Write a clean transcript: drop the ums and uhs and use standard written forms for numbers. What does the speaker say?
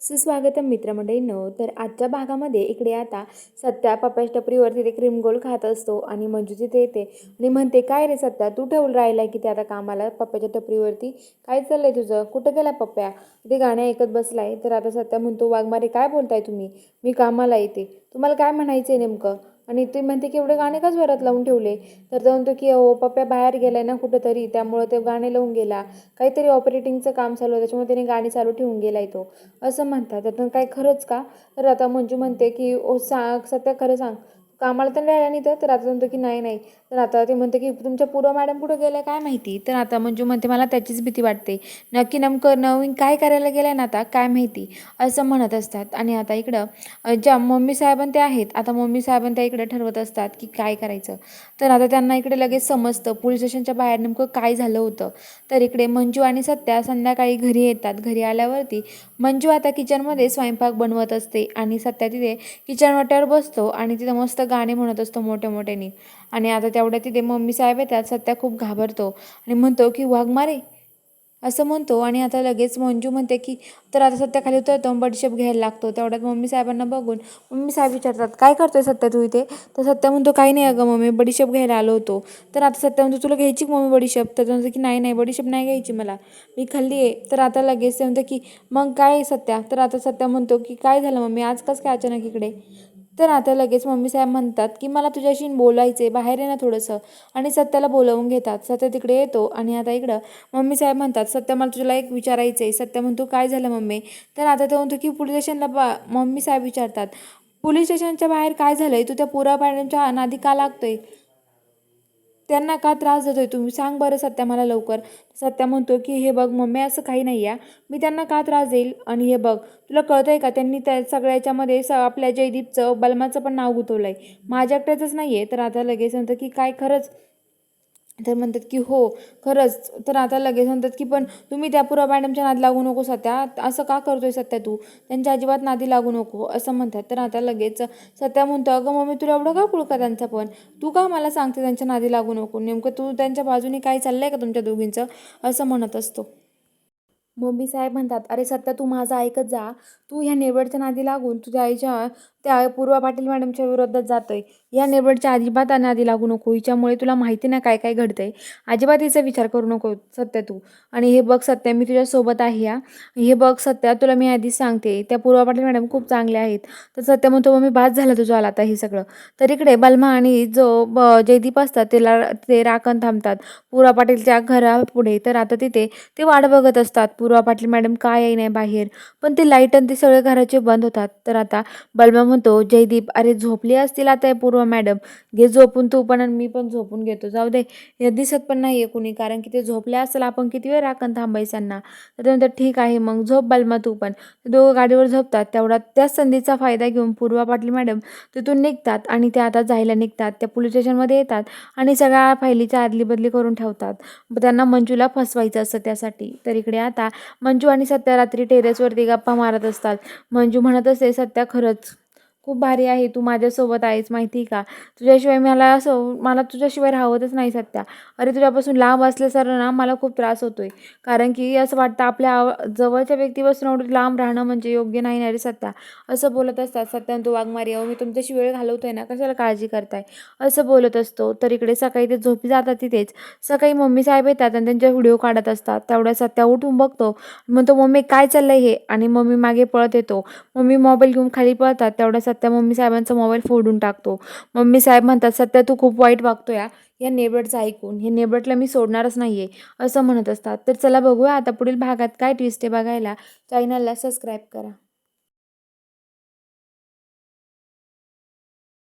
सुस्वागतम मित्रमंडळींनो. तर आजच्या भागामध्ये इकडे आता सत्या पप्पाच्या टपरीवर तिथे क्रीम गोल खात असतो आणि मंजू तिथे येते आणि म्हणते, काय रे सत्या, तू ठेवून राहिलाय की ते आता कामाला पप्पाच्या टपरीवरती? काय चाललंय तुझं? कुठं गेला पप्प्या? ते गाणे ऐकत बसलाय. तर आता सत्या म्हणतो, वाघमारे काय बोलताय तुम्ही? मी कामाला येते, तुम्हाला काय म्हणायचंय नेमकं? आणि ते म्हणते की एवढे गाणे का जोरात लावून ठेवले? तर तो म्हणतो की हो पप्प्या बाहेर गेलाय ना कुठंतरी, त्यामुळं ते गाणे लावून गेला. काहीतरी ऑपरेटिंगचं काम चालू आहे, त्याच्यामुळे त्याने गाणी चालू ठेवून गेलाय तो, असं म्हणतात. तर काय खरंच का? तर आता मंजू म्हणते की ओ सत्या खरं सांग, कामाला तर राहिला नाही तर आता म्हणतो की नाही नाही. तर आता ते म्हणते की तुमच्या पूर्व मॅडम कुठं गेल्या काय माहिती. तर आता मंजू म्हणते मला त्याचीच भीती वाटते, नक्की नेमकं नवीन काय करायला गेल्या ना आता काय माहिती, असं म्हणत असतात. आणि आता इकडं ज्या मम्मी साहेबां ते आहेत, आता मम्मी साहेबां त्या इकडे ठरवत असतात की काय करायचं. तर आता त्यांना इकडे लगेच समजतं पोलीस स्टेशनच्या बाहेर नेमकं काय झालं होतं. तर इकडे मंजू आणि सत्या संध्याकाळी घरी येतात. घरी आल्यावरती मंजू आता किचनमध्ये स्वयंपाक बनवत असते आणि सत्या तिथे किचन वाट्यावर बसतो आणि तिथं मस्त गाणे म्हणत असतो मोठ्या मोठ्याने. आणि आता तेवढ्या तिथे मम्मी साहेब येतात. सत्या खूप घाबरतो आणि म्हणतो की वाघमारे, असं म्हणतो. आणि आता लगेच मंजू म्हणते की तर आता सत्या खाली उतरतो, बडीशेप घ्यायला लागतो. तेवढ्यात मम्मी साहेबांना बघून मम्मी साहेब विचारतात, काय करतोय सत्या तू इथे? तर सत्या म्हणतो, काही नाही अगं मम्मी, बडीशेप घ्यायला आलो होतो. तर आता सत्या म्हणतो, तुला घ्यायची का मम्मी बडीशेप? तर म्हणतो की नाही नाही, बडीशेप नाही घ्यायची मला, मी खाल्ली आहे. तर आता लगेच ते म्हणतं की मग काय सत्या? तर आता सत्या म्हणतो की काय झालं मम्मी, आज कसं काय अचानक इकडे? तर आता लगेच मम्मी साहेब म्हणतात की मला तुझ्याशी बोलायचे, बाहेर आहे ना थोडंसं. आणि सत्याला बोलावून घेतात. सत्या तिकडे येतो आणि आता इकडं मम्मी साहेब म्हणतात, सत्या मला तुला एक विचारायचं आहे. सत्या म्हणतो, काय झालं मम्मी? तर आता तो म्हणतो की पोलीस स्टेशनला मम्मी साहेब विचारतात, पोलीस स्टेशनच्या बाहेर काय झालंय? तू त्या पुरा मॅडमच्या नादी का लागतोय? त्यांना का त्रास देतोय तुम्ही? सांग बरं सत्या मला लवकर. सत्या म्हणतो की हे बघ मम्मी, असं काही नाही आहे, मी त्यांना का त्रास देईल? आणि हे बघ, तुला कळतंय का, त्यांनी त्या सगळ्याच्यामध्ये आपल्या जयदीपचं बलमाचं पण नाव गुंतवलंय, माझ्या एकट्याचंच नाही आहे. तर आता लगेच म्हणतं की काय खरंच? तर म्हणतात की हो खरंच. तर आता लगेच म्हणतात की पण तुम्ही त्या पुरा मॅडमच्या नादी लागू नको सत्या, असं का करतोय सत्या तू? त्यांच्या अजिबात नादी लागू नको, असं म्हणतात. तर आता लगेच सत्या म्हणतो, अगं मम्मी तुला एवढं का पुळका त्यांचा पण? तू का मला सांगते त्यांच्या नादी लागू नको? नेमकं तू त्यांच्या बाजूने काय चाललंय का तुमच्या दोघींचं, असं म्हणत असतो. मम्मी साहेब म्हणतात, अरे सत्या तू माझं ऐकत जा, तू ह्या निवडच्या नादी लागून तुझ्या आईच्या त्या पूर्वा पाटील मॅडमच्या विरोधात जातोय. या निवडच्या अजिबात नादी लागू नको, हिच्यामुळे तुला माहिती ना काय काय घडतंय, अजिबात हिचा विचार करू नको सत्या तू. आणि हे बघ सत्या, मी तुझ्यासोबत आहे या. हे बघ सत्या, तुला मी आधीच सांगते, त्या पूर्वा पाटील मॅडम खूप चांगल्या आहेत. तर सत्या म्हणतो, मग मी बाद झालं तुझं आला आता हे सगळं. तर इकडे बलमा आणि जो जयदीप असतात ते राखण थांबतात पूर्वा पाटीलच्या घरापुढे. तर आता तिथे ते वाट बघत असतात, पूर्वा पाटील मॅडम काय आहे नाही बाहेर. पण ते लाईट आणि ते सगळे घराचे बंद होतात. तर आता बलमा म्हणतो, जयदीप अरे झोपली असतील आता पूर्वा मॅडम, घे झोपून तू पण आणि मी पण झोपून घेतो, जाऊ दे, हे दिसत पण नाहीये कुणी, कारण की ते झोपले असेल, आपण किती वेळ राखण थांबायचं त्यांना. तर ते म्हणतात, ठीक आहे मग झोप बलमा तू पण. ते दोघं गाडीवर झोपतात. तेवढा त्याच संधीचा फायदा घेऊन पूर्वा पाटील मॅडम तिथून निघतात आणि ते आता जायला निघतात. त्या पोलीस स्टेशनमध्ये येतात आणि सगळ्या फायलीच्या आदली बदली करून ठेवतात. त्यांना मंजूला फसवायचं असतं त्यासाठी. तर इकडे आता मंजू आणि सत्या रात्री टेरेसवरती गप्पा मारत असतात. मंजू म्हणत असते, सत्या खरंच खूप भारी आहे, तू माझ्यासोबत आहेस माहिती का, तुझ्याशिवाय मला तुझ्याशिवाय राहवतच नाही सत्या. अरे तुझ्यापासून लांब असल्यासारखं ना मला खूप त्रास होतोय, कारण की असं वाटतं आपल्या जवळच्या व्यक्तीपासून एवढं लांब राहणं म्हणजे योग्य नाही ना रे सत्या, असं बोलत असतात. सत्या तो वाघमारी, अहो मी तुमच्याशी वेळ घालवतोय ना, कशाला काळजी करताय, असं बोलत असतो. तर इकडे सकाळी ते झोपी जातात. तिथेच सकाळी मम्मी साहेब येतात आणि त्यांच्या व्हिडिओ काढत असतात. तेवढ्या सत्या उठून बघतो, म्हणतो मम्मी काय चाललंय हे, आणि मम्मी मागे पळत येतो. मम्मी मोबाईल घेऊन खाली पळतात. तेवढ्या सत्या मम्मी साहेबांचा मोबाईल फोडून टाकतो. मम्मी साहेब म्हणतात, सत्या तू खूप वाईट वागतो या नेबरचं ऐकून, हे नेबरला मी सोडणारच नाहीये, असं म्हणत असतात. तर चला बघूया आता पुढील भागात काय ट्विस्ट आहे बघायला. चॅनलला सबस्क्राईब करा.